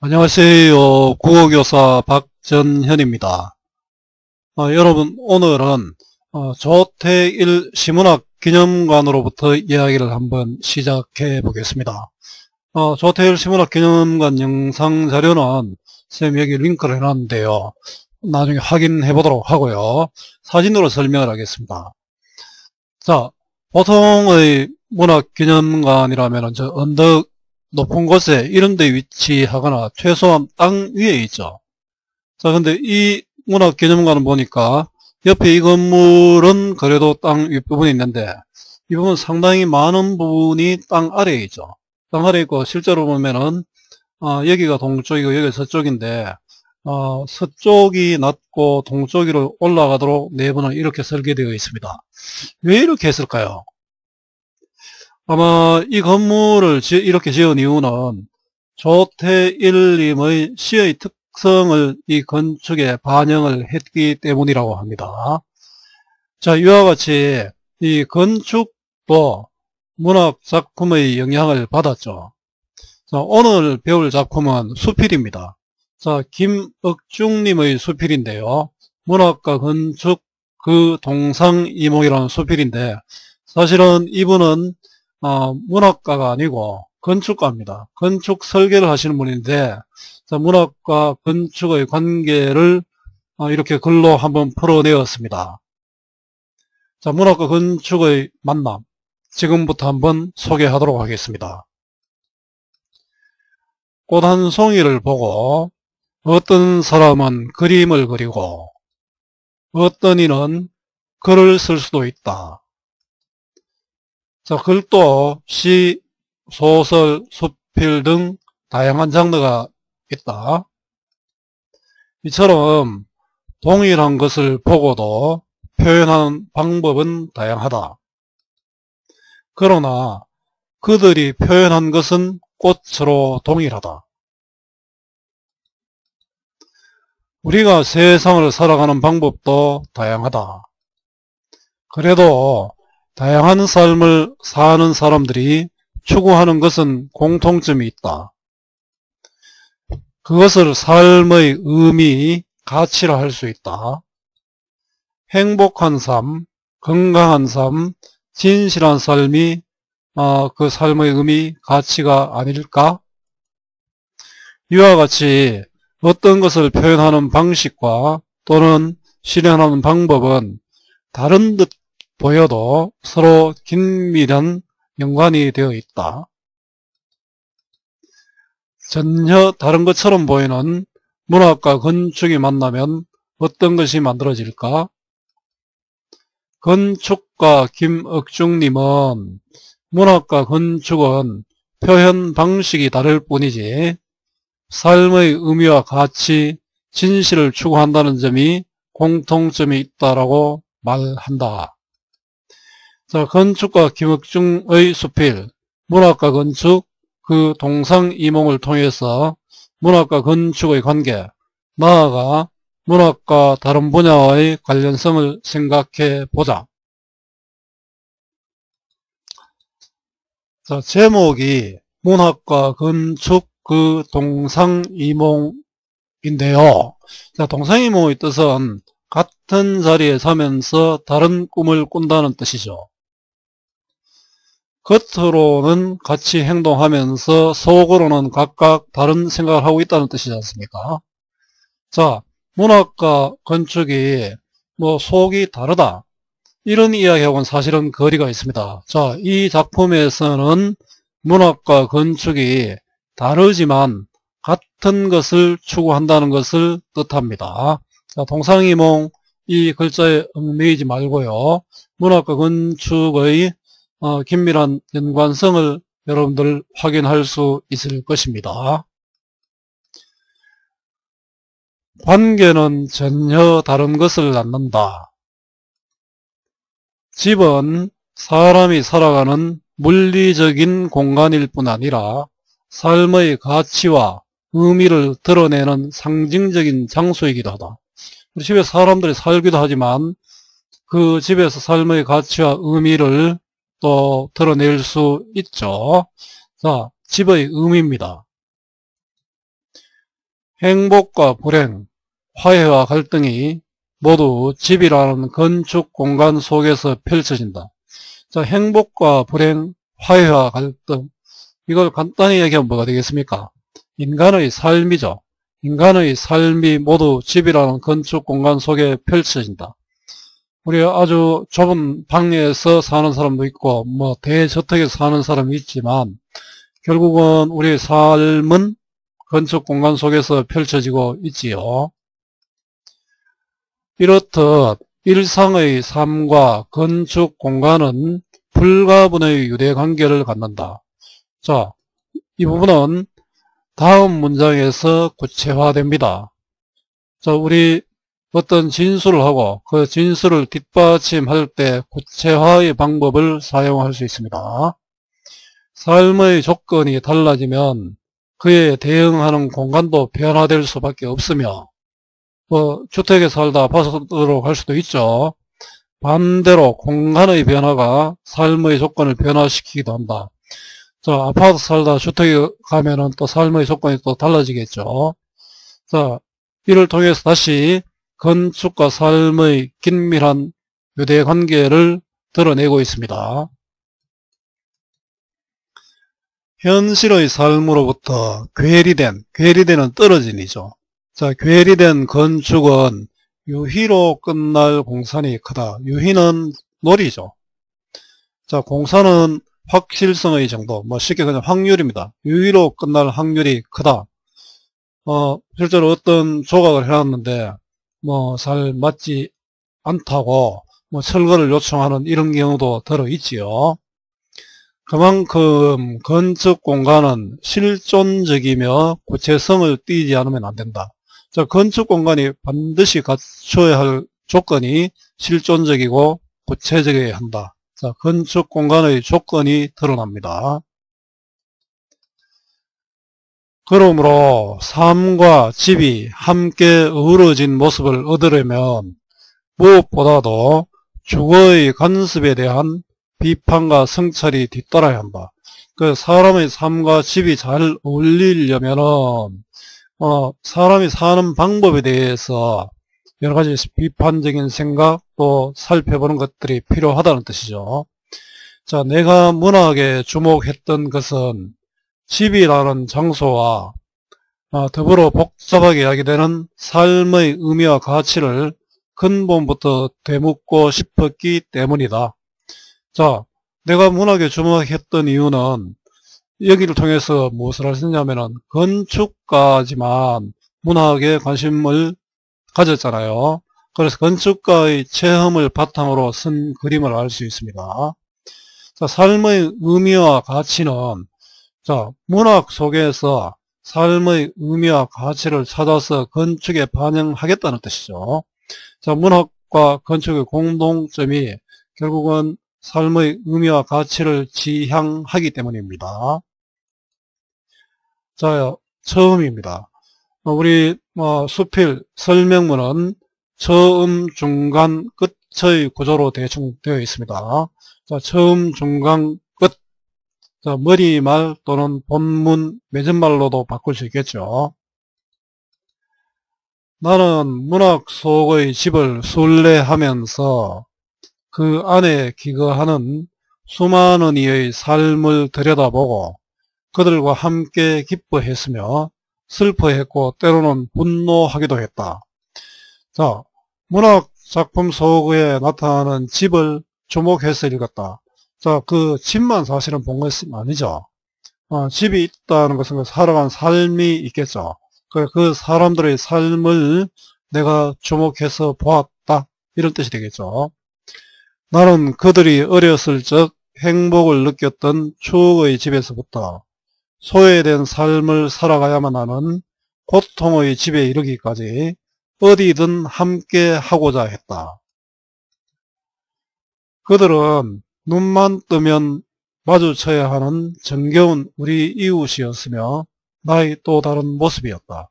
안녕하세요. 국어교사 박전현입니다. 여러분, 오늘은 조태일 시문학 기념관으로부터 이야기를 한번 시작해 보겠습니다. 조태일 시문학 기념관 영상 자료는 선생님 여기 링크를 해놨는데요. 나중에 확인해 보도록 하고요. 사진으로 설명을 하겠습니다. 자, 보통의 문학기념관이라면 저 언덕 높은 곳에 이런 데 위치하거나 최소한 땅 위에 있죠. 자, 근데 이 문학기념관은 보니까 옆에 이 건물은 그래도 땅 윗부분이 있는데 이 부분 상당히 많은 부분이 땅 아래에 있죠. 땅 아래에 있고 실제로 보면은 여기가 동쪽이고 여기가 서쪽인데 서쪽이 낮고 동쪽으로 올라가도록 내부는 이렇게 설계되어 있습니다. 왜 이렇게 했을까요? 아마 이 건물을 이렇게 지은 이유는 조태일님의 시의 특성을 이 건축에 반영을 했기 때문이라고 합니다. 자, 이와 같이 이 건축도 문학작품의 영향을 받았죠. 자, 오늘 배울 작품은 수필입니다. 자, 김억중님의 수필인데요. 문학과 건축 그 동상이몽이라는 수필인데 사실은 이분은 문학가가 아니고 건축가입니다. 건축 설계를 하시는 분인데 자, 문학과 건축의 관계를 이렇게 글로 한번 풀어내었습니다. 자, 문학과 건축의 만남 지금부터 한번 소개하도록 하겠습니다. 꽃 한 송이를 보고 어떤 사람은 그림을 그리고 어떤 이는 글을 쓸 수도 있다. 자, 글도 시, 소설, 수필 등 다양한 장르가 있다. 이처럼 동일한 것을 보고도 표현하는 방법은 다양하다. 그러나 그들이 표현한 것은 꽃으로 동일하다. 우리가 세상을 살아가는 방법도 다양하다. 그래도 다양한 삶을 사는 사람들이 추구하는 것은 공통점이 있다. 그것을 삶의 의미, 가치라 할 수 있다. 행복한 삶, 건강한 삶, 진실한 삶이 그 삶의 의미, 가치가 아닐까? 이와 같이 어떤 것을 표현하는 방식과 또는 실현하는 방법은 다른 듯 보여도 서로 긴밀한 연관이 되어 있다. 전혀 다른 것처럼 보이는 문학과 건축이 만나면 어떤 것이 만들어질까? 건축가 김억중님은 문학과 건축은 표현 방식이 다를 뿐이지 삶의 의미와 가치, 진실을 추구한다는 점이 공통점이 있다라고 말한다. 자, 건축가 김억중의 수필, 문학과 건축, 그 동상이몽을 통해서 문학과 건축의 관계, 나아가 문학과 다른 분야와의 관련성을 생각해 보자. 자, 제목이 문학과 건축 그 동상이몽인데요. 자, 동상이몽의 뜻은 같은 자리에 서면서 다른 꿈을 꾼다는 뜻이죠. 겉으로는 같이 행동하면서 속으로는 각각 다른 생각을 하고 있다는 뜻이지 않습니까? 자, 문학과 건축이 속이 다르다. 이런 이야기하고는 사실은 거리가 있습니다. 자, 이 작품에서는 문학과 건축이 다르지만 같은 것을 추구한다는 것을 뜻합니다. 자, 동상이몽 이 글자에 얽매이지 말고요. 문학과 건축의 긴밀한 연관성을 여러분들 확인할 수 있을 것입니다. 관계는 전혀 다른 것을 낳는다. 집은 사람이 살아가는 물리적인 공간일 뿐 아니라 삶의 가치와 의미를 드러내는 상징적인 장소이기도 하다. 우리 집에 사람들이 살기도 하지만 그 집에서 삶의 가치와 의미를 또 드러낼 수 있죠. 자, 집의 의미입니다. 행복과 불행, 화해와 갈등이 모두 집이라는 건축 공간 속에서 펼쳐진다. 자, 행복과 불행, 화해와 갈등, 이걸 간단히 얘기하면 뭐가 되겠습니까? 인간의 삶이죠. 인간의 삶이 모두 집이라는 건축 공간 속에 펼쳐진다. 우리 아주 좁은 방에서 사는 사람도 있고 뭐 대저택에서 사는 사람이 있지만 결국은 우리의 삶은 건축 공간 속에서 펼쳐지고 있지요. 이렇듯 일상의 삶과 건축 공간은 불가분의 유대관계를 갖는다. 자, 이 부분은 다음 문장에서 구체화됩니다. 자, 우리 어떤 진술을 하고 그 진술을 뒷받침할 때 구체화의 방법을 사용할 수 있습니다. 삶의 조건이 달라지면 그에 대응하는 공간도 변화될 수밖에 없으며 주택에 살다 아파트로 갈 수도 있죠. 반대로 공간의 변화가 삶의 조건을 변화시키기도 한다. 자, 아파트 살다 주택에 가면은 또 삶의 조건이 또 달라지겠죠. 자, 이를 통해서 다시 건축과 삶의 긴밀한 유대관계를 드러내고 있습니다. 현실의 삶으로부터 괴리되는 떨어짐이죠. 자, 괴리된 건축은 유희로 끝날 공산이 크다. 유희는 놀이죠. 자, 공산은 확실성의 정도, 쉽게 그냥 확률입니다. 유희로 끝날 확률이 크다. 실제로 어떤 조각을 해놨는데, 잘 맞지 않다고, 철거를 요청하는 이런 경우도 들어있지요. 그만큼 건축 공간은 실존적이며 구체성을 띠지 않으면 안 된다. 자, 건축 공간이 반드시 갖춰야 할 조건이 실존적이고 구체적이어야 한다. 자, 건축 공간의 조건이 드러납니다. 그러므로 삶과 집이 함께 어우러진 모습을 얻으려면 무엇보다도 주거의 간섭에 대한 비판과 성찰이 뒤따라야 한다. 그 사람의 삶과 집이 잘 어울리려면은 사람이 사는 방법에 대해서 여러 가지 비판적인 생각 또 살펴보는 것들이 필요하다는 뜻이죠. 자, 내가 문학에 주목했던 것은 집이라는 장소와 더불어 복잡하게 이야기되는 삶의 의미와 가치를 근본부터 되묻고 싶었기 때문이다. 자, 내가 문학에 주목했던 이유는 여기를 통해서 무엇을 할 수 있냐면은 건축가지만 문학에 관심을 가졌잖아요. 그래서 건축가의 체험을 바탕으로 쓴 그림을 알 수 있습니다. 자, 삶의 의미와 가치는 문학 속에서 삶의 의미와 가치를 찾아서 건축에 반영하겠다는 뜻이죠. 자, 문학과 건축의 공동점이 결국은 삶의 의미와 가치를 지향하기 때문입니다. 자, 처음입니다. 우리 수필 설명문은 처음, 중간, 끝의 구조로 대충 되어 있습니다. 자, 처음, 중간, 끝. 자, 머리말 또는 본문, 매점말로도 바꿀 수 있겠죠. 나는 문학 속의 집을 순례하면서 그 안에 기거하는 수많은 이의 삶을 들여다보고 그들과 함께 기뻐했으며 슬퍼했고 때로는 분노하기도 했다. 자, 문학 작품 속에 나타나는 집을 주목해서 읽었다. 자, 그 집만 사실은 본 것은 아니죠. 집이 있다는 것은 살아간 삶이 있겠죠. 그 사람들의 삶을 내가 주목해서 보았다. 이런 뜻이 되겠죠. 나는 그들이 어렸을 적 행복을 느꼈던 추억의 집에서부터 소외된 삶을 살아가야만 하는 고통의 집에 이르기까지 어디든 함께 하고자 했다. 그들은 눈만 뜨면 마주쳐야 하는 정겨운 우리 이웃이었으며 나의 또 다른 모습이었다.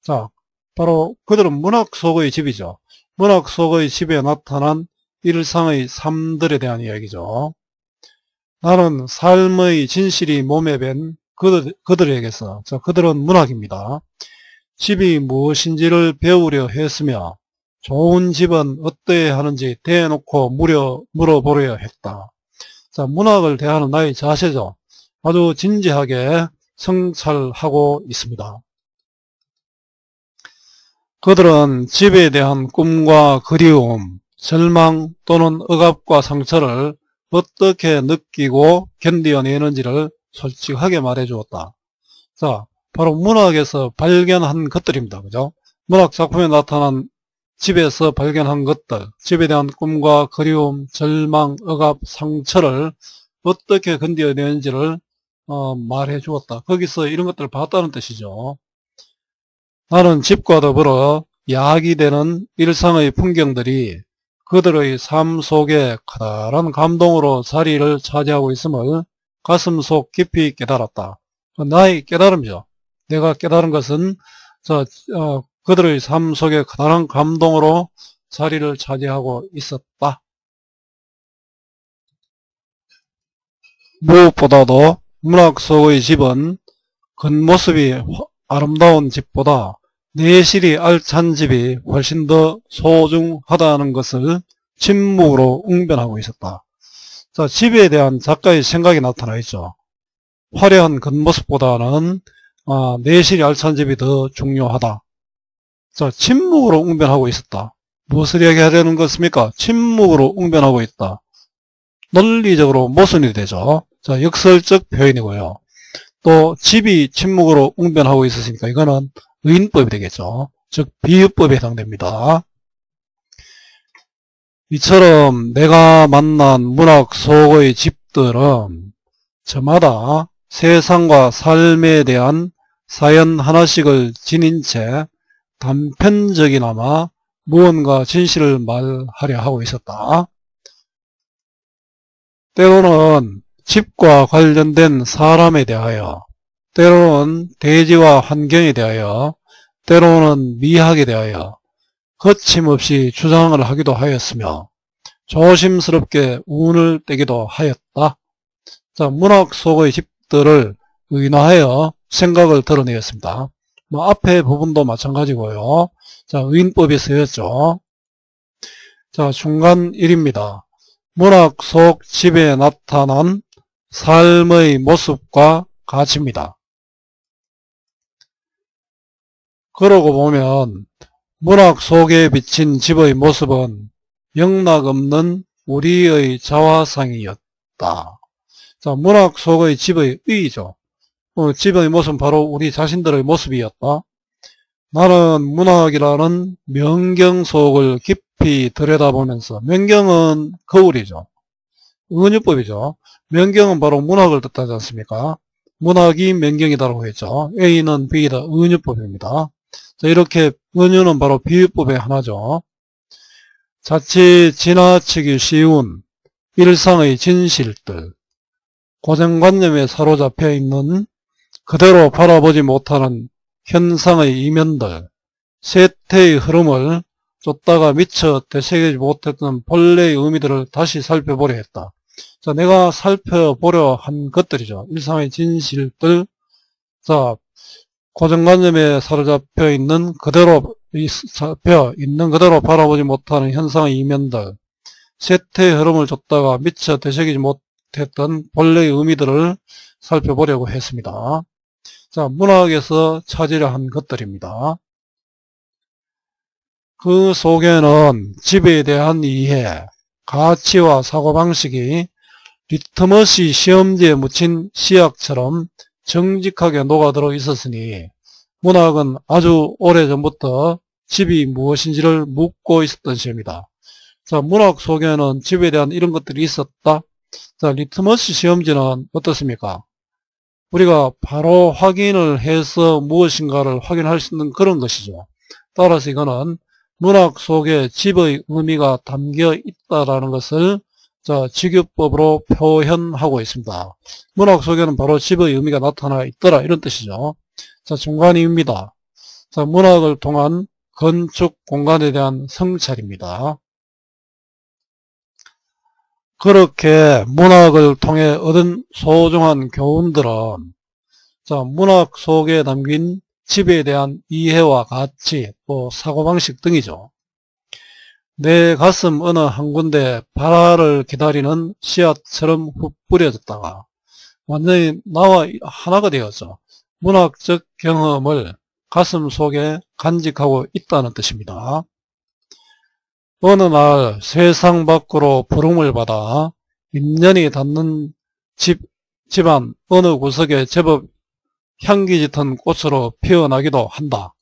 자, 바로 그들은 문학 속의 집이죠. 문학 속의 집에 나타난 일상의 삶들에 대한 이야기죠. 나는 삶의 진실이 몸에 밴 그들에게서, 그들은 문학입니다. 집이 무엇인지를 배우려 했으며 좋은 집은 어떠해야 하는지 대놓고 물어보려 했다. 자, 문학을 대하는 나의 자세죠. 아주 진지하게 성찰하고 있습니다. 그들은 집에 대한 꿈과 그리움, 절망 또는 억압과 상처를 어떻게 느끼고 견뎌내는지를 솔직하게 말해 주었다. 자, 바로 문학에서 발견한 것들입니다. 그죠? 문학 작품에 나타난 집에서 발견한 것들, 집에 대한 꿈과 그리움, 절망, 억압, 상처를 어떻게 견뎌내는지를 말해 주었다. 거기서 이런 것들을 봤다는 뜻이죠. 나는 집과 더불어 야기되는 일상의 풍경들이 그들의 삶 속에 커다란 감동으로 자리를 차지하고 있음을 가슴속 깊이 깨달았다. 나의 깨달음이죠. 내가 깨달은 것은 그들의 삶 속에 커다란 감동으로 자리를 차지하고 있었다. 무엇보다도 문학 속의 집은 겉모습이 아름다운 집보다 내실이 알찬 집이 훨씬 더 소중하다는 것을 침묵으로 웅변하고 있었다. 자, 집에 대한 작가의 생각이 나타나 있죠. 화려한 겉모습보다는 내실이 알찬 집이 더 중요하다. 자, 침묵으로 웅변하고 있었다. 무엇을 이야기하려는 것입니까? 침묵으로 웅변하고 있다. 논리적으로 모순이 되죠. 자, 역설적 표현이고요. 또 집이 침묵으로 웅변하고 있었으니까 이거는 의인법이 되겠죠. 즉 비유법에 해당됩니다. 이처럼 내가 만난 문학 속의 집들은 저마다 세상과 삶에 대한 사연 하나씩을 지닌 채 단편적이나마 무언가 진실을 말하려 하고 있었다. 때로는 집과 관련된 사람에 대하여, 때로는 대지와 환경에 대하여, 때로는 미학에 대하여 거침없이 주장을 하기도 하였으며 조심스럽게 운을 떼기도 하였다. 자, 문학 속의 집들을 의인화하여 생각을 드러내었습니다. 앞에 부분도 마찬가지고요. 자, 의인법이 쓰였죠. 자, 중간 1입니다. 문학 속 집에 나타난 삶의 모습과 가치입니다. 그러고 보면 문학 속에 비친 집의 모습은 영락없는 우리의 자화상이었다. 자, 문학 속의 집의 의의죠. 집의 모습은 바로 우리 자신들의 모습이었다. 나는 문학이라는 명경 속을 깊이 들여다보면서, 명경은 거울이죠. 은유법이죠. 명경은 바로 문학을 뜻하지 않습니까? 문학이 명경이다라고 했죠. A는 B이다. 은유법입니다. 자, 이렇게 은유는 바로 비유법의 하나죠. 자칫 지나치기 쉬운 일상의 진실들, 고정관념에 사로잡혀 있는 그대로 바라보지 못하는 현상의 이면들, 세태의 흐름을 쫓다가 미처 되새기지 못했던 본래의 의미들을 다시 살펴보려 했다. 자, 내가 살펴보려 한 것들이죠. 일상의 진실들, 자, 고정관념에 사로잡혀 있는 그대로 바라보지 못하는 현상의 이면들, 세태의 흐름을 쫓다가 미처 되새기지 못했던 본래의 의미들을 살펴보려고 했습니다. 자, 문학에서 찾으려 한 것들입니다. 그 속에는 집에 대한 이해, 가치와 사고방식이 리트머시 시험지에 묻힌 시약처럼 정직하게 녹아들어 있었으니 문학은 아주 오래전부터 집이 무엇인지를 묻고 있었던 시입니다. 자, 문학 속에는 집에 대한 이런 것들이 있었다. 자, 리트머시 시험지는 어떻습니까? 우리가 바로 확인을 해서 무엇인가를 확인할 수 있는 그런 것이죠. 따라서 이거는 문학 속에 집의 의미가 담겨 있다라는 것을 직유법으로 표현하고 있습니다. 문학 속에는 바로 집의 의미가 나타나 있더라 이런 뜻이죠. 자, 중간입니다. 자, 문학을 통한 건축 공간에 대한 성찰입니다. 그렇게 문학을 통해 얻은 소중한 교훈들은 자, 문학 속에 담긴 집에 대한 이해와 가치, 또 사고방식 등이죠. 내 가슴 어느 한 군데 발화를 기다리는 씨앗처럼 훅 뿌려졌다가 완전히 나와 하나가 되었죠. 문학적 경험을 가슴 속에 간직하고 있다는 뜻입니다. 어느 날 세상 밖으로 부름을 받아 인연이 닿는 집안 어느 구석에 제법 향기 짙은 꽃으로 피어나기도 한다.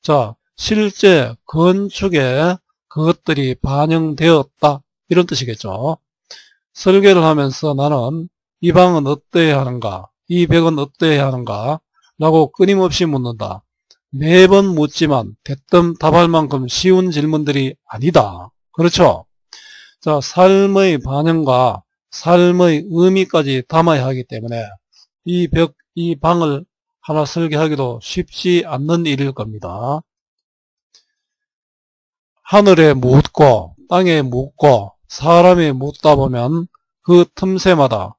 자, 실제 건축에 그것들이 반영되었다, 이런 뜻이겠죠. 설계를 하면서 나는 이 방은 어때야 하는가, 이 벽은 어때야 하는가 라고 끊임없이 묻는다. 매번 묻지만 대뜸 답할 만큼 쉬운 질문들이 아니다. 그렇죠? 자, 삶의 반영과 삶의 의미까지 담아야 하기 때문에 이 방을 하나 설계하기도 쉽지 않는 일일 겁니다. 하늘에 묻고 땅에 묻고 사람에 묻다 보면 그 틈새마다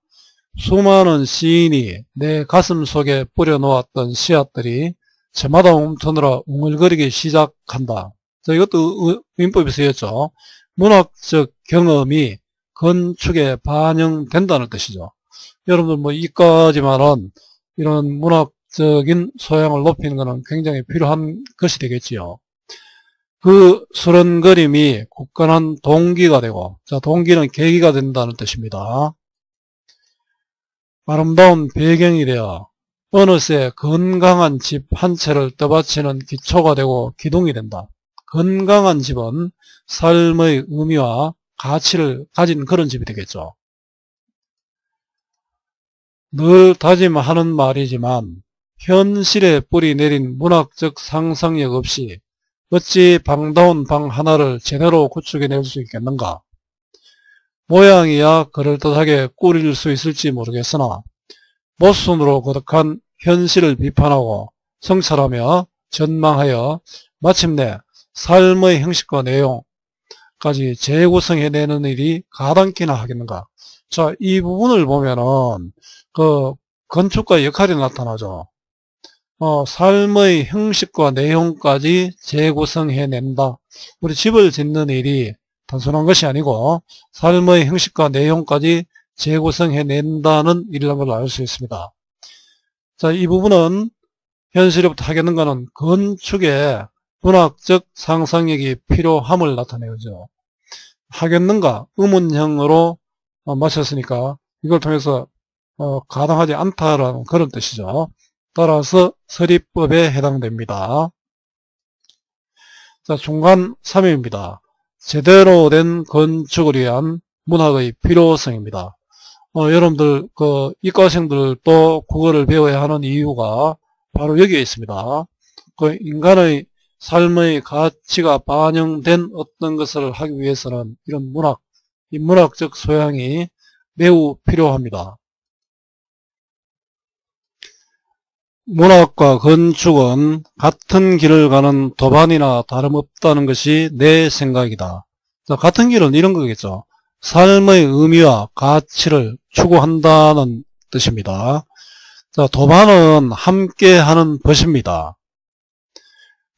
수많은 시인이 내 가슴 속에 뿌려놓았던 씨앗들이 저마다 움트느라 웅얼거리기 시작한다. 자, 이것도 민법에 쓰였죠. 문학적 경험이 건축에 반영된다는 뜻이죠. 여러분들 뭐 이까지만은 이런 문학적인 소양을 높이는 것은 굉장히 필요한 것이 되겠지요. 그 수런거림이 굳건한 동기가 되고, 자, 동기는 계기가 된다는 뜻입니다. 아름다운 배경이 되어 어느새 건강한 집 한 채를 떠받치는 기초가 되고 기둥이 된다. 건강한 집은 삶의 의미와 가치를 가진 그런 집이 되겠죠. 늘 다짐하는 말이지만 현실에 뿌리 내린 문학적 상상력 없이 어찌 방다운 방 하나를 제대로 구축해낼 수 있겠는가. 모양이야 그럴듯하게 꾸릴 수 있을지 모르겠으나 모순으로 거듭한 현실을 비판하고 성찰하며 전망하여 마침내 삶의 형식과 내용까지 재구성해내는 일이 가당키나 하겠는가. 자, 이 부분을 보면은 그 건축가의 역할이 나타나죠. 삶의 형식과 내용까지 재구성해낸다. 우리 집을 짓는 일이 단순한 것이 아니고 삶의 형식과 내용까지 재구성해낸다는 일이라는 걸 알 수 있습니다. 자, 이 부분은 현실로부터 하겠는가는 건축에 문학적 상상력이 필요함을 나타내죠. 하겠는가 의문형으로 맞췄으니까 이걸 통해서 가당하지 않다라는 그런 뜻이죠. 따라서 서리법에 해당됩니다. 자, 중간 3입니다. 제대로 된 건축을 위한 문학의 필요성입니다. 여러분들 이과생들도 국어를 배워야 하는 이유가 바로 여기에 있습니다. 인간의 삶의 가치가 반영된 어떤 것을 하기 위해서는 이런 이 문학적 소양이 매우 필요합니다. 문학과 건축은 같은 길을 가는 도반이나 다름없다는 것이 내 생각이다. 자, 같은 길은 이런 거겠죠. 삶의 의미와 가치를 추구한다는 뜻입니다. 자, 도반은 함께하는 것입니다.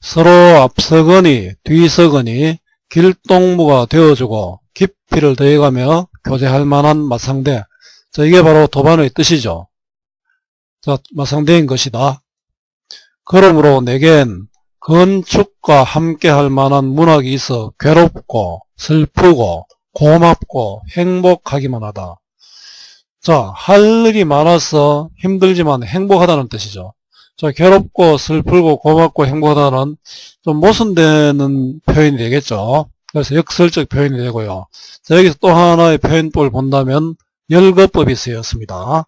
서로 앞서거니 뒤서거니 길동무가 되어주고 깊이를 더해가며 교제할 만한 맞상대. 자, 이게 바로 도반의 뜻이죠. 자, 맞상대인 것이다. 그러므로 내겐 건축과 함께할 만한 문학이 있어 괴롭고 슬프고 고맙고 행복하기만 하다. 자, 할 일이 많아서 힘들지만 행복하다는 뜻이죠. 자, 괴롭고 슬프고 고맙고 행복하다는 좀 모순되는 표현이 되겠죠. 그래서 역설적 표현이 되고요. 자, 여기서 또 하나의 표현법을 본다면 열거법이 쓰였습니다.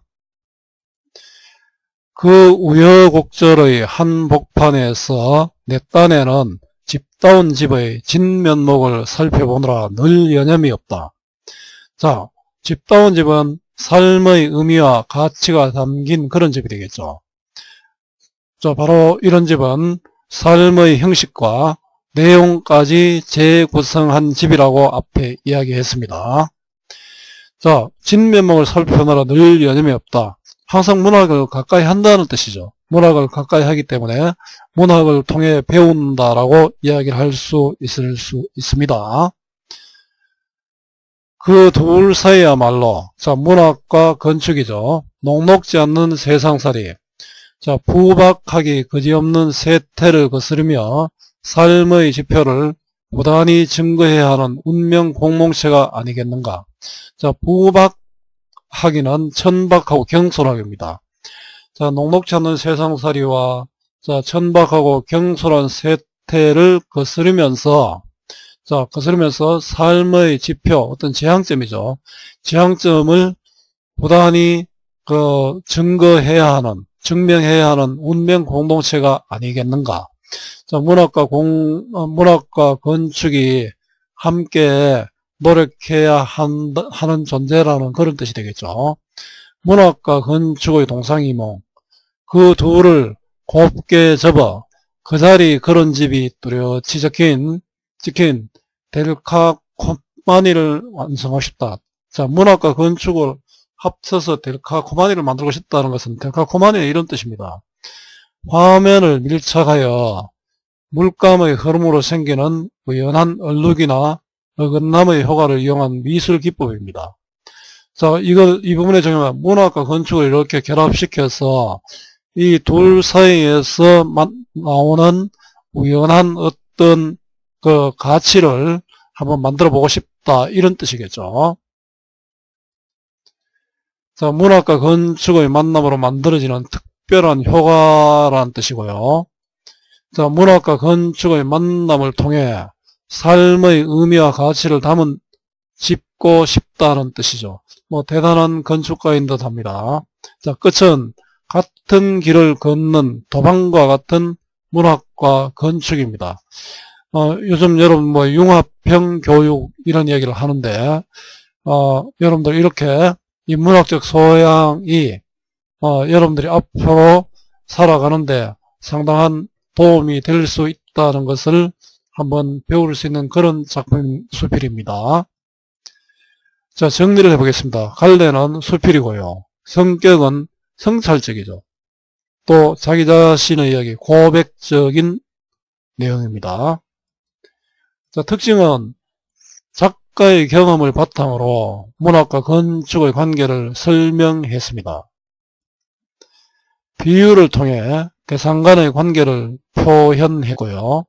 그 우여곡절의 한복판에서 내 딴에는 집다운 집의 진면목을 살펴보느라 늘 여념이 없다. 자, 집다운 집은 삶의 의미와 가치가 담긴 그런 집이 되겠죠. 자, 바로 이런 집은 삶의 형식과 내용까지 재구성한 집이라고 앞에 이야기했습니다. 자, 진면목을 살펴보느라 늘 여념이 없다. 항상 문학을 가까이 한다는 뜻이죠. 문학을 가까이 하기 때문에 문학을 통해 배운다라고 이야기를 할 수 있습니다. 그 둘 사이야말로 자 문학과 건축이죠. 녹록지 않는 세상살이. 자 부박하기 그지없는 세태를 거스르며 삶의 지표를 부단히 증거해야 하는 운명 공동체가 아니겠는가. 자 부박하기는 천박하고 경솔하기입니다. 자 녹록지 않는 세상살이와 자 천박하고 경솔한 세태를 거스르면서 삶의 지표, 어떤 지향점이죠. 지향점을 부단히 증명해야 하는 운명 공동체가 아니겠는가. 자, 문학과 건축이 함께 노력해야 하는 존재라는 그런 뜻이 되겠죠. 문학과 건축의 동상이몽, 그 둘을 곱게 접어 그 자리 그런 집이 뚜렷이 찍힌 델카코마니를 완성하고 싶다. 자, 문학과 건축을 합쳐서 델카코마니를 만들고 싶다는 것은 델카코마니의 이런 뜻입니다. 화면을 밀착하여 물감의 흐름으로 생기는 우연한 얼룩이나 어긋남의 효과를 이용한 미술 기법입니다. 자, 이 부분에 정말 문학과 건축을 이렇게 결합시켜서 이 둘 사이에서 나오는 우연한 어떤 그 가치를 한번 만들어 보고 싶다, 이런 뜻이겠죠. 자, 문학과 건축의 만남으로 만들어지는 특별한 효과라는 뜻이고요. 자, 문학과 건축의 만남을 통해 삶의 의미와 가치를 담은 짓고 싶다는 뜻이죠. 뭐 대단한 건축가인 듯 합니다. 자, 끝은 같은 길을 걷는 도방과 같은 문학과 건축입니다. 요즘 여러분 뭐 융합형 교육 이런 얘기를 하는데 여러분들 이렇게 이 문학적 소양이 여러분들이 앞으로 살아가는데 상당한 도움이 될 수 있다는 것을 한번 배울 수 있는 그런 작품 수필입니다. 자, 정리를 해보겠습니다. 갈래는 수필이고요. 성격은 성찰적이죠. 또 자기 자신의 이야기, 고백적인 내용입니다. 자, 특징은 작가의 경험을 바탕으로 문학과 건축의 관계를 설명했습니다. 비유를 통해 대상 간의 관계를 표현했고요.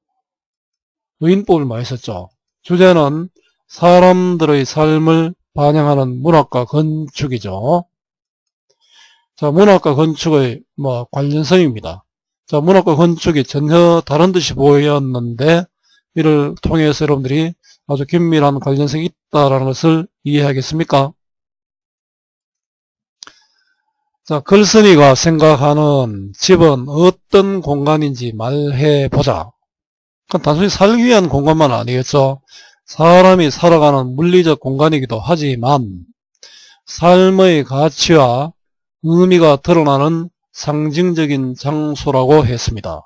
의인법을 많이 썼죠. 주제는 사람들의 삶을 반영하는 문학과 건축이죠. 자, 문학과 건축의 관련성입니다. 자, 문학과 건축이 전혀 다른 듯이 보였는데 이를 통해서 여러분들이 아주 긴밀한 관련성이 있다는 것을 이해하겠습니까? 자, 글쓴이가 생각하는 집은 어떤 공간인지 말해보자. 그건 단순히 살기 위한 공간만 아니겠죠. 사람이 살아가는 물리적 공간이기도 하지만 삶의 가치와 의미가 드러나는 상징적인 장소라고 했습니다.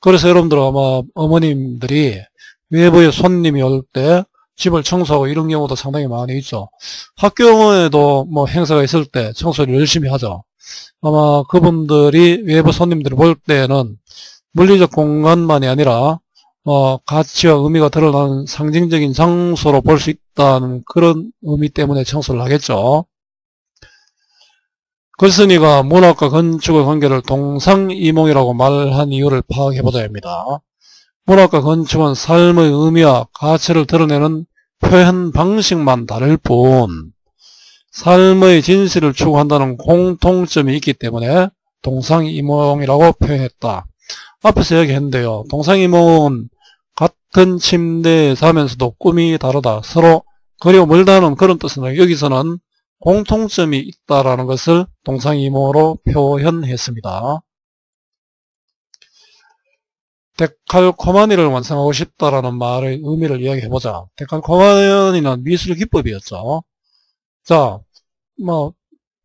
그래서 여러분들 아마 어머님들이 외부에 손님이 올 때 집을 청소하고 이런 경우도 상당히 많이 있죠. 학교에도 뭐 행사가 있을 때 청소를 열심히 하죠. 아마 그분들이 외부 손님들을 볼 때는 물리적 공간만이 아니라 가치와 의미가 드러나는 상징적인 장소로 볼 수 있다는 그런 의미 때문에 청소를 하겠죠. 글쓴이가 문학과 건축의 관계를 동상이몽이라고 말한 이유를 파악해보자 합니다. 문학과 건축은 삶의 의미와 가치를 드러내는 표현 방식만 다를 뿐 삶의 진실을 추구한다는 공통점이 있기 때문에 동상이몽이라고 표현했다. 앞에서 얘기했는데요. 동상이몽은 같은 침대에 자면서도 꿈이 다르다. 서로 거리가 멀다는 그런 뜻은 여기서는 공통점이 있다라는 것을 동상이몽으로 표현했습니다. 데칼코마니를 완성하고 싶다라는 말의 의미를 이야기해보자. 데칼코마니는 미술 기법이었죠. 자,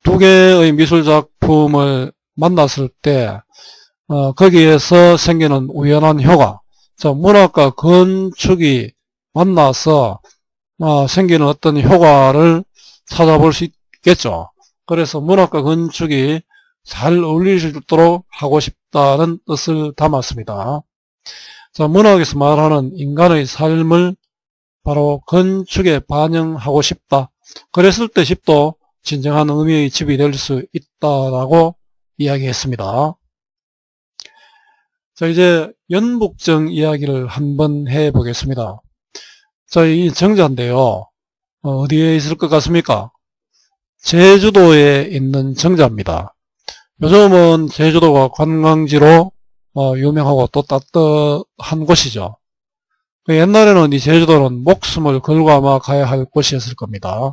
두 개의 미술 작품을 만났을 때 거기에서 생기는 우연한 효과. 자, 문학과 건축이 만나서 생기는 어떤 효과를 찾아볼 수 있겠죠. 그래서 문학과 건축이 잘 어울릴 수 있도록 하고 싶다는 뜻을 담았습니다. 자, 문학에서 말하는 인간의 삶을 바로 건축에 반영하고 싶다. 그랬을 때 집도 진정한 의미의 집이 될 수 있다라고 이야기했습니다. 자, 이제 연북정 이야기를 한번 해보겠습니다. 자, 이 정자인데요. 어디에 있을 것 같습니까? 제주도에 있는 정자입니다. 요즘은 제주도가 관광지로 유명하고 또 따뜻한 곳이죠. 옛날에는 이 제주도는 목숨을 걸고 아마 가야 할 곳이었을 겁니다.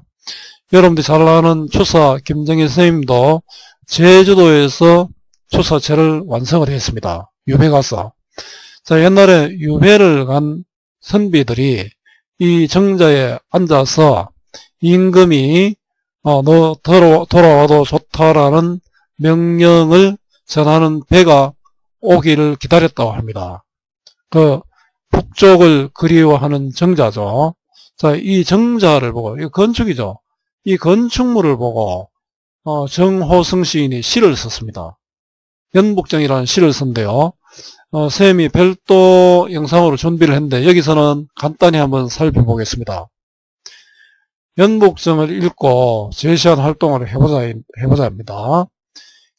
여러분들이 잘 아는 추사 김정일 선생님도 제주도에서 추사체를 완성을 했습니다. 유배 가서. 자, 옛날에 유배를 간 선비들이 이 정자에 앉아서 임금이 너 돌아와도 좋다라는 명령을 전하는 배가 오기를 기다렸다고 합니다. 그 북쪽을 그리워하는 정자죠. 자, 이 정자를 보고, 이 건축이죠. 이 건축물을 보고 정호승 시인이 시를 썼습니다. 연북정이라는 시를 쓴데요. 쌤이 별도 영상으로 준비를 했는데 여기서는 간단히 한번 살펴보겠습니다. 연북정을 읽고 제시한 활동을 해보자 합니다.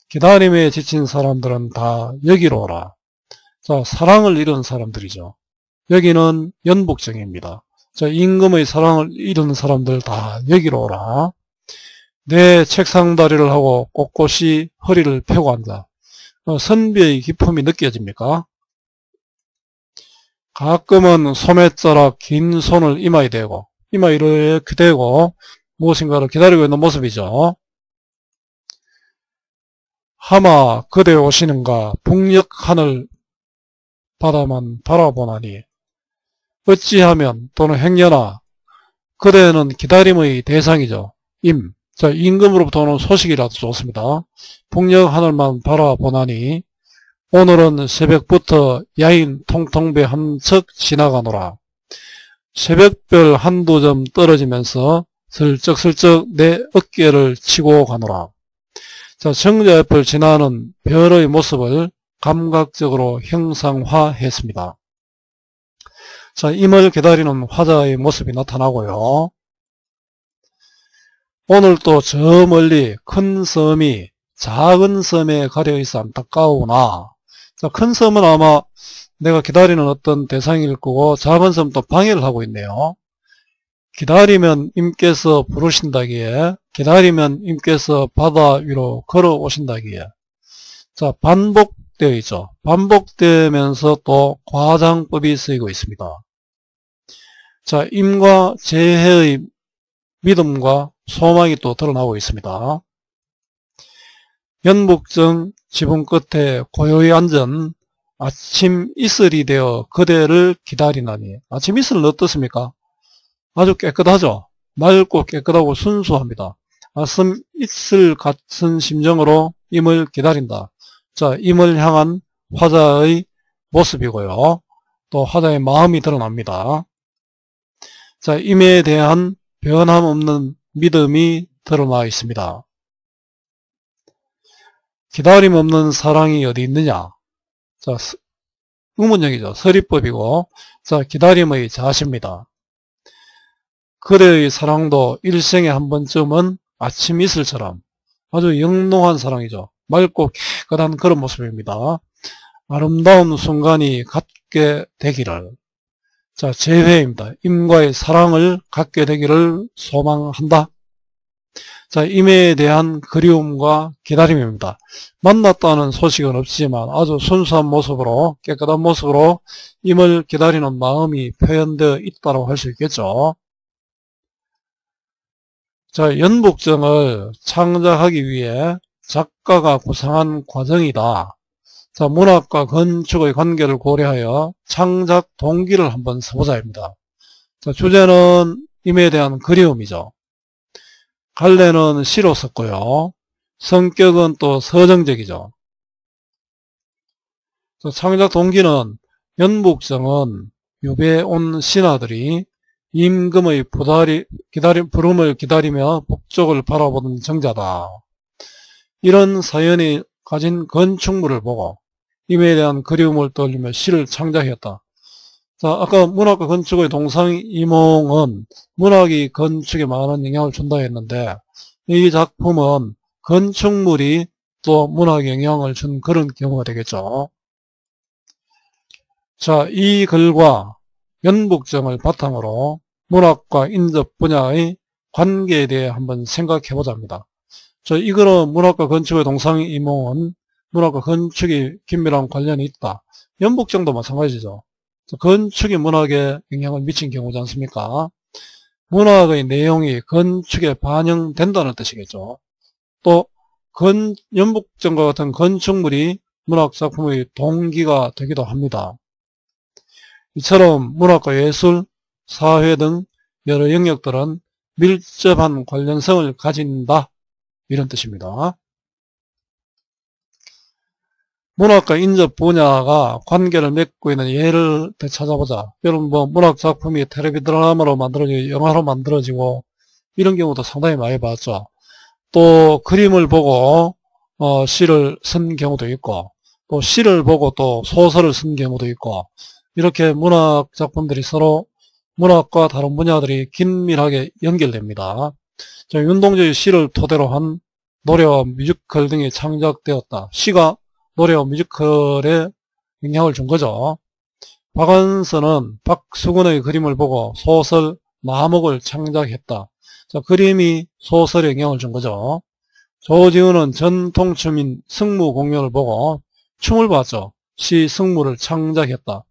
기다림에 지친 사람들은 다 여기로 오라. 자, 사랑을 잃은 사람들이죠. 여기는 연북정입니다. 자, 임금의 사랑을 잃은 사람들 다 여기로 오라. 내 책상다리를 하고 꼿꼿이 허리를 펴고 앉아. 선비의 기품이 느껴집니까? 가끔은 소매자락 긴 손을 이마에 대고 이마에 이렇게 대고 무엇인가를 기다리고 있는 모습이죠. 하마 그대 오시는가 북녘 하늘 바다만 바라보나니 어찌하면 또는 행여나 그대는 기다림의 대상이죠. 자, 임금으로부터 오는 소식이라도 좋습니다. 북녘 하늘만 바라보나니 오늘은 새벽부터 야인 통통배 한 척 지나가노라. 새벽별 한두 점 떨어지면서 슬쩍슬쩍 내 어깨를 치고 가노라. 자, 정자 옆을 지나는 별의 모습을 감각적으로 형상화했습니다. 자, 임을 기다리는 화자의 모습이 나타나고요. 오늘 또 저 멀리 큰 섬이 작은 섬에 가려 있어 안타까우나. 자, 큰 섬은 아마 내가 기다리는 어떤 대상일 거고 작은 섬도 방해를 하고 있네요. 기다리면 임께서 부르신다기에, 기다리면 임께서 바다 위로 걸어오신다기에. 자, 반복되어 있죠. 반복되면서 또 과장법이 쓰이고 있습니다. 자, 임과 재해의 믿음과 소망이 또 드러나고 있습니다. 연북정 지붕 끝에 고요히 앉은 아침 이슬이 되어 그대를 기다리나니. 아침 이슬은 어떻습니까? 아주 깨끗하죠. 맑고 깨끗하고 순수합니다. 아침 이슬 같은 심정으로 임을 기다린다. 자, 임을 향한 화자의 모습이고요. 또 화자의 마음이 드러납니다. 자, 임에 대한 변함없는 믿음이 드러나 있습니다. 기다림 없는 사랑이 어디 있느냐? 자, 의문형이죠. 서리법이고, 자, 기다림의 자시입니다. 그대의 사랑도 일생에 한 번쯤은 아침 이슬처럼 아주 영롱한 사랑이죠. 맑고 깨끗한 그런 모습입니다. 아름다운 순간이 갖게 되기를. 자, 재회입니다. 임과의 사랑을 갖게 되기를 소망한다. 자, 임에 대한 그리움과 기다림입니다. 만났다는 소식은 없지만 아주 순수한 모습으로, 깨끗한 모습으로 임을 기다리는 마음이 표현되어 있다고 할 수 있겠죠. 자, 연북정을 창작하기 위해 작가가 구상한 과정이다. 자, 문학과 건축의 관계를 고려하여 창작 동기를 한번 써보자 합니다. 자, 주제는 임에 대한 그리움이죠. 갈래는 시로 썼고요. 성격은 또 서정적이죠. 자, 창작 동기는 연북정은 유배에 온 신하들이 임금의 부름을 기다리며 북쪽을 바라보는 정자다. 이런 사연이 가진 건축물을 보고 임에 대한 그리움을 떠올리며 시를 창작했다. 자, 아까 문학과 건축의 동상이몽은 문학이 건축에 많은 영향을 준다 했는데 이 작품은 건축물이 또 문학에 영향을 준 그런 경우가 되겠죠. 자, 이 글과 연북정을 바탕으로 문학과 인접 분야의 관계에 대해 한번 생각해 보자 합니다. 이 글은 문학과 건축의 동상이몽은 문학과 건축이 긴밀한 관련이 있다. 연북정도 마찬가지죠. 건축이 문학에 영향을 미친 경우지 않습니까? 문학의 내용이 건축에 반영된다는 뜻이겠죠. 또 연북정과 같은 건축물이 문학작품의 동기가 되기도 합니다. 이처럼 문학과 예술, 사회 등 여러 영역들은 밀접한 관련성을 가진다, 이런 뜻입니다. 문학과 인접 분야가 관계를 맺고 있는 예를 찾아보자. 여러분 문학 작품이 텔레비 드라마로 만들어지고 영화로 만들어지고 이런 경우도 상당히 많이 봤죠. 또 그림을 보고 시를 쓴 경우도 있고, 또 시를 보고 또 소설을 쓴 경우도 있고, 이렇게 문학 작품들이 서로 문학과 다른 분야들이 긴밀하게 연결됩니다. 윤동주의 시를 토대로 한 노래와 뮤지컬 등이 창작되었다. 시가 노래와 뮤지컬에 영향을 준 거죠. 박완서는 박수근의 그림을 보고 소설 마목을 창작했다. 자, 그림이 소설에 영향을 준 거죠. 조지훈은 전통춤인 승무공연을 보고 춤을 봤죠. 시 승무를 창작했다.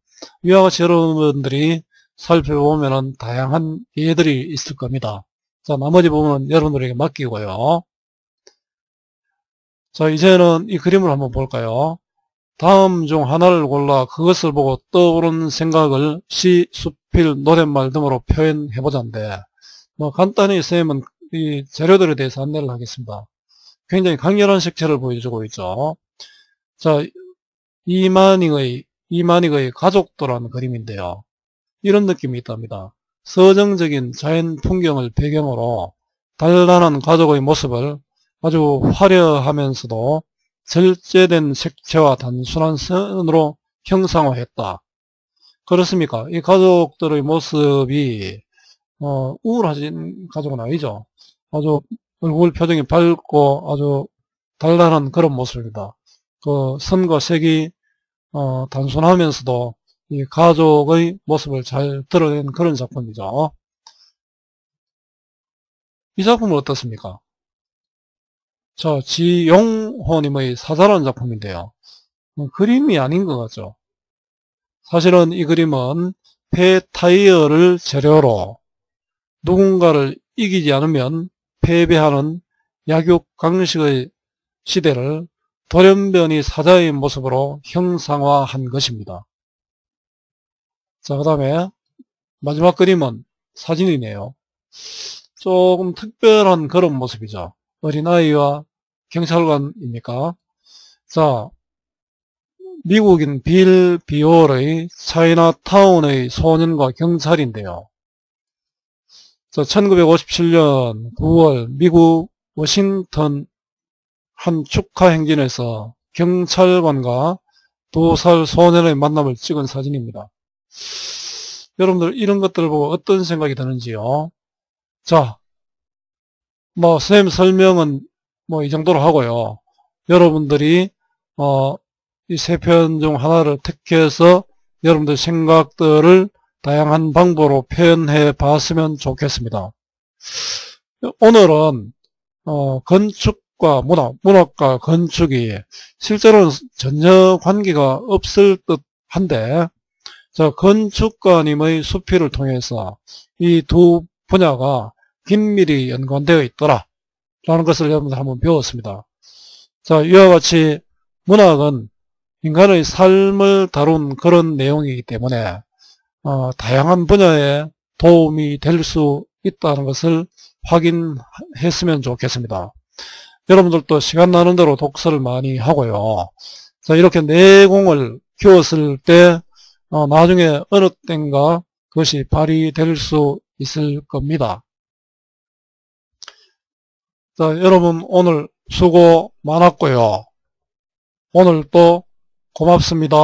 이와 같이 여러분들이 살펴보면 다양한 예들이 있을 겁니다. 자, 나머지 부분은 여러분들에게 맡기고요. 자, 이제는 이 그림을 한번 볼까요? 다음 중 하나를 골라 그것을 보고 떠오른 생각을 시, 수필, 노랫말 등으로 표현해보자인데, 간단히 쌤은 이 재료들에 대해서 안내를 하겠습니다. 굉장히 강렬한 색채를 보여주고 있죠. 자, 이만희의 가족도라는 그림인데요. 이런 느낌이 있답니다. 서정적인 자연 풍경을 배경으로 단란한 가족의 모습을 아주 화려하면서도 절제된 색채와 단순한 선으로 형상화했다. 그렇습니까? 이 가족들의 모습이 우울하진 가족은 아니죠. 아주 얼굴 표정이 밝고 아주 단란한 그런 모습입니다. 그 선과 색이 단순하면서도 이 가족의 모습을 잘 드러낸 그런 작품이죠. 이 작품은 어떻습니까? 자, 지용호님의 사자라는 작품인데요. 그림이 아닌 것 같죠. 사실은 이 그림은 폐타이어를 재료로 누군가를 이기지 않으면 패배하는 약육강식의 시대를 돌연변이 사자의 모습으로 형상화한 것입니다. 자, 그 다음에 마지막 그림은 사진이네요. 조금 특별한 그런 모습이죠. 어린아이와 경찰관입니까? 자, 미국인 빌 비올의 차이나타운의 소년과 경찰인데요. 자, 1957년 9월 미국 워싱턴 한 축하 행진에서 경찰관과 2살 소년의 만남을 찍은 사진입니다. 여러분들 이런 것들을 보고 어떤 생각이 드는지요? 자, 선생님 설명은 이 정도로 하고요. 여러분들이 이 세 편 중 하나를 택해서 여러분들 생각들을 다양한 방법으로 표현해 봤으면 좋겠습니다. 오늘은 건축과 문학과 건축이 실제로는 전혀 관계가 없을 듯 한데, 건축가님의 수필을 통해서 이 두 분야가 긴밀히 연관되어 있더라 라는 것을 여러분들 한번 배웠습니다. 자, 이와 같이 문학은 인간의 삶을 다룬 그런 내용이기 때문에 다양한 분야에 도움이 될 수 있다는 것을 확인했으면 좋겠습니다. 여러분들도 시간 나는 대로 독서를 많이 하고요. 자, 이렇게 내공을 키웠을 때 나중에 어느 땐가 그것이 발휘될 수 있을 겁니다. 자, 여러분 오늘 수고 많았고요. 오늘도 고맙습니다.